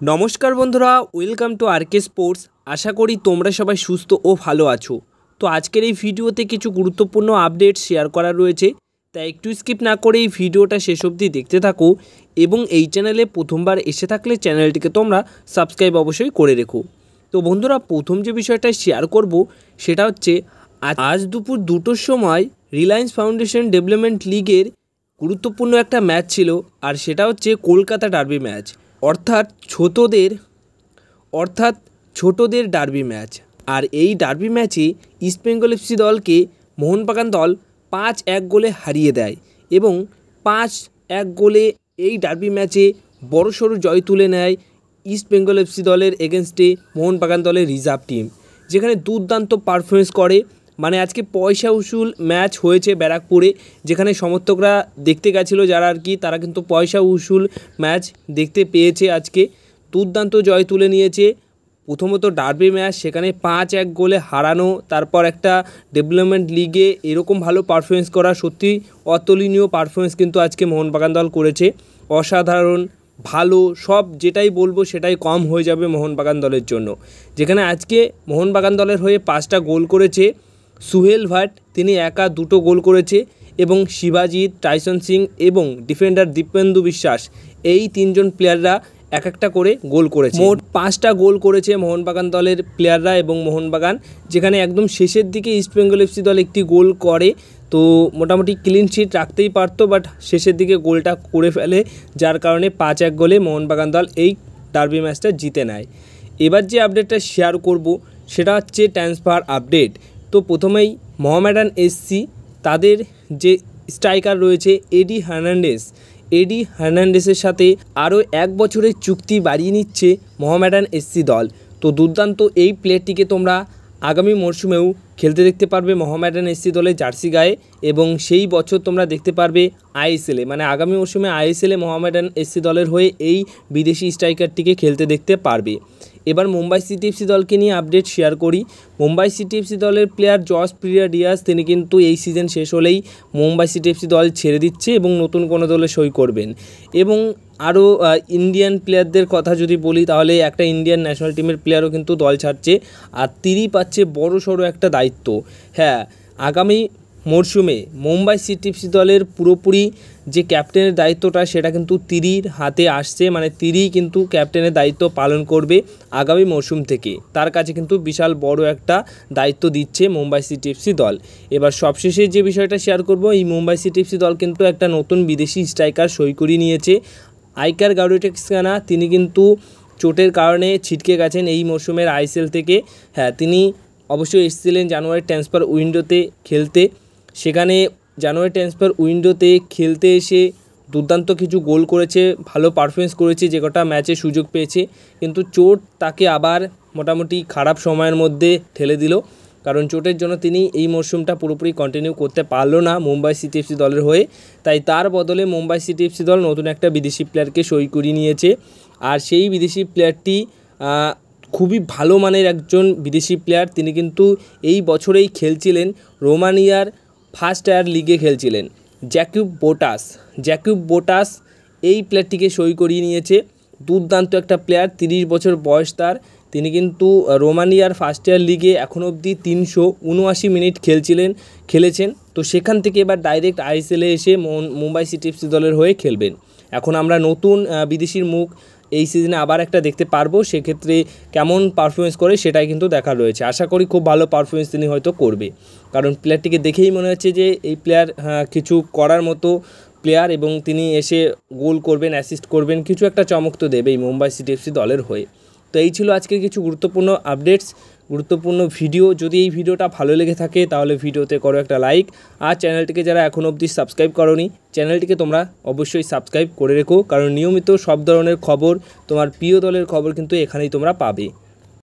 নমস্কার বন্ধুরা, welcome to আরকে sports. আশা করি তোমরা সবাই সুস্থ ও ভালো আছো। তো আজকের এই ভিডিওতে কিছু গুরুত্বপূর্ণ আপডেট শেয়ার করা রয়েছে, তাই একটু স্কিপ না করে এই ভিডিওটা শেষ অবধি দেখতে থাকো এবং এই চ্যানেলে প্রথমবার এসে থাকলে চ্যানেলটিকে তোমরা সাবস্ক্রাইব অবশ্যই করে রেখো। তো বন্ধুরা, প্রথম যে বিষয়টা শেয়ার করব সেটা হচ্ছে আজ দুপুর 2টোর সময় রিলায়েন্স ফাউন্ডেশন ডেভেলপমেন্ট লিগের গুরুত্বপূর্ণ একটা ম্যাচ ছিল, আর সেটা হচ্ছে কলকাতা ডার্বি ম্যাচ, অর্থাৎ ছোটদের ডার্বি ম্যাচ। আর এই ডার্বি ম্যাচে ইস্টবেঙ্গল এফসি দলকে মোহনবাগান দল 5-1 গোলে হারিয়ে দেয় এবং 5-1 গোলে এই ডার্বি ম্যাচে বড়সড় জয় তুলে নেয় ইস্টবেঙ্গল এফসি দলের এগেনস্টে মোহনবাগান দলের রিজার্ভ টিম, যেখানে দুর্দান্ত পারফরমেন্স করে। মানে আজকে পয়সা উসুল ম্যাচ হয়েছে ব্যারাকপুরে, যেখানে সমর্থকরা দেখতে গেছিলো যারা আর কি, তারা কিন্তু পয়সা উসুল ম্যাচ দেখতে পেয়েছে। আজকে দুর্দান্ত জয় তুলে নিয়েছে। প্রথমত ডার্বি ম্যাচ, সেখানে 5-1 গোলে হারানো, তারপর একটা ডেভেলপমেন্ট লিগে এরকম ভালো পারফরমেন্স করা, সত্যি অতুলনীয় পারফরমেন্স কিন্তু আজকে মোহনবাগান দল করেছে। অসাধারণ, ভালো, সব যেটাই বলবো সেটাই কম হয়ে যাবে মোহনবাগান দলের জন্য। যেখানে আজকে মোহনবাগান দলের হয়ে 5টা গোল করেছে সুহেল ভাট, তিনি একা 2টো গোল করেছে, এবং শিবাজিৎ, টাইসন সিং এবং ডিফেন্ডার দীপেন্দু বিশ্বাস, এই 3জন প্লেয়াররা একটা করে গোল করেছে। মোট 5টা গোল করেছে মোহনবাগান দলের প্লেয়াররা এবং মোহনবাগান, যেখানে একদম শেষের দিকে ইস্টবেঙ্গল এফসি দল একটি গোল করে, তো মোটামুটি ক্লিন শিট রাখতেই পারতো, বাট শেষের দিকে গোলটা করে ফেলে, যার কারণে 5-1 গোলে মোহনবাগান দল এই ডার্বি ম্যাচটা জিতে নেয়। এবার যে আপডেটটা শেয়ার করব সেটা হচ্ছে ট্রান্সফার আপডেট। তো প্রথমেই মোহামেডান এসসি, তাদের যে স্ট্রাইকার রয়েছে এডি হার্নান্ডেসের সাথে আরও 1 বছরের চুক্তি বাড়িয়ে নিচ্ছে মোহামেডান এসসি দল। তো দুর্দান্ত এই প্লেয়ারটিকে তোমরা আগামী মরশুমেও খেলতে দেখতে পারবে মোহামেডান এসসি দলের জার্সি গায়ে, এবং সেই বছর তোমরা দেখতে পারবে আইএসএলে, মানে আগামী মরশুমে আইএসএলে মোহামেডান এসসি দলের হয়ে এই বিদেশি স্ট্রাইকারটিকে খেলতে দেখতে পারবে। এবার মুম্বাই সিটি এফসি দলকে নিয়ে আপডেট শেয়ার করি। মুম্বাই সিটি এফসি দলের প্লেয়ার জসপ্রিয়া ডিয়াস, তিনি কিন্তু এই সিজন শেষ হলেই মুম্বাই সিটি এফসি দল ছেড়ে দিচ্ছে এবং নতুন কোনো দলে সই করবেন। এবং আরও ইন্ডিয়ান প্লেয়ারদের কথা যদি বলি, তাহলে একটা ইন্ডিয়ান ন্যাশনাল টিমের প্লেয়ারও কিন্তু দল ছাড়ছে, আর তিরি পাচ্ছে বড়সড় একটা দায়িত্ব। হ্যাঁ, আগামী মরশুমে মুম্বাই সিটি এফসি দলের পুরোপুরি যে ক্যাপ্টেনের দায়িত্বটা, সেটা কিন্তু তিরির হাতে আসছে, মানে তিরি কিন্তু ক্যাপ্টেনের দায়িত্ব পালন করবে আগামী মরশুম থেকে। তার কাছে কিন্তু বিশাল বড় একটা দায়িত্ব দিচ্ছে মুম্বাই সিটি এফসি দল। এবার সবশেষে যে বিষয়টা শেয়ার করব, এই মুম্বাই সিটি এফসি দল কিন্তু একটা নতুন বিদেশি স্ট্রাইকার সই করিয়ে নিয়েছে, আইকার গাউডেটেক্সকানা। তিনি কিন্তু চোটের কারণে ছিটকে গেছেন এই মরশুমের আইএসএল থেকে। হ্যাঁ, তিনি অবশ্যই এসেছিলেন জানুয়ারি ট্রান্সফার উইন্ডোতে খেলতে, সেখানে জানুয়ারি ট্রান্সফার উইন্ডোতে খেলতে এসে দুর্দান্ত কিছু গোল করেছে, ভালো পারফরমেন্স করেছে, যে কটা ম্যাচে সুযোগ পেয়েছে, কিন্তু চোট তাকে আবার মোটামুটি খারাপ সময়ের মধ্যে ঠেলে দিল, কারণ চোটের জন্য তিনি এই মরশুমটা পুরোপুরি কন্টিনিউ করতে পারলো না মুম্বাই সিটি এফসি দলের হয়ে। তাই তার বদলে মুম্বাই সিটি এফসি দল নতুন একটা বিদেশি প্লেয়ারকে সই করিয়ে নিয়েছে, আর সেই বিদেশি প্লেয়ারটি খুবই ভালো মানের একজন বিদেশি প্লেয়ার। তিনি কিন্তু এই বছরেই খেলছিলেন রোমানিয়ার ফার্স্ট টায়ার লিগে খেলছিলেন। জ্যাকুব বোটাস এই প্লেয়ারটিকে সই করিয়ে নিয়েছে। দুর্দান্ত একটা প্লেয়ার, 30 বছর বয়স তার। তিনি কিন্তু রোমানিয়ার ফার্স্ট টায়ার লিগে এখন অবধি 379 মিনিট খেলেছেন। তো সেখান থেকে এবার ডাইরেক্ট আইএসএলে এসে মুম্বাই সিটি এফসি দলের হয়ে খেলবেন। এখন আমরা নতুন বিদেশির মুখ এই সিজনে আবার একটা দেখতে পারবো, সেক্ষেত্রে কেমন পারফরমেন্স করে সেটাই কিন্তু দেখার রয়েছে। আশা করি খুব ভালো পারফরমেন্স তিনি হয়তো করবে, কারণ প্লেয়ারটিকে দেখেই মনে হচ্ছে যে এই প্লেয়ার কিছু করার মতো প্লেয়ার, এবং তিনি এসে গোল করবেন, অ্যাসিস্ট করবেন, কিছু একটা চমক তো দেবে এই মুম্বাই সিটি এফসি দলের হয়ে। তো এই ছিল আজকের কিছু গুরুত্বপূর্ণ আপডেটস, গুরুত্বপূর্ণ ভিডিও। যদি এই ভিডিওটা ভালো লেগে থাকে তাহলে ভিডিওতে করো একটা লাইক, আর চ্যানেলটিকে যারা এখনও অবধি সাবস্ক্রাইব করোনি, চ্যানেলটিকে তোমরা অবশ্যই সাবস্ক্রাইব করে রেখো, কারণ নিয়মিত সব ধরনের খবর, তোমার প্রিয় দলের খবর কিন্তু এখানেই তোমরা পাবে।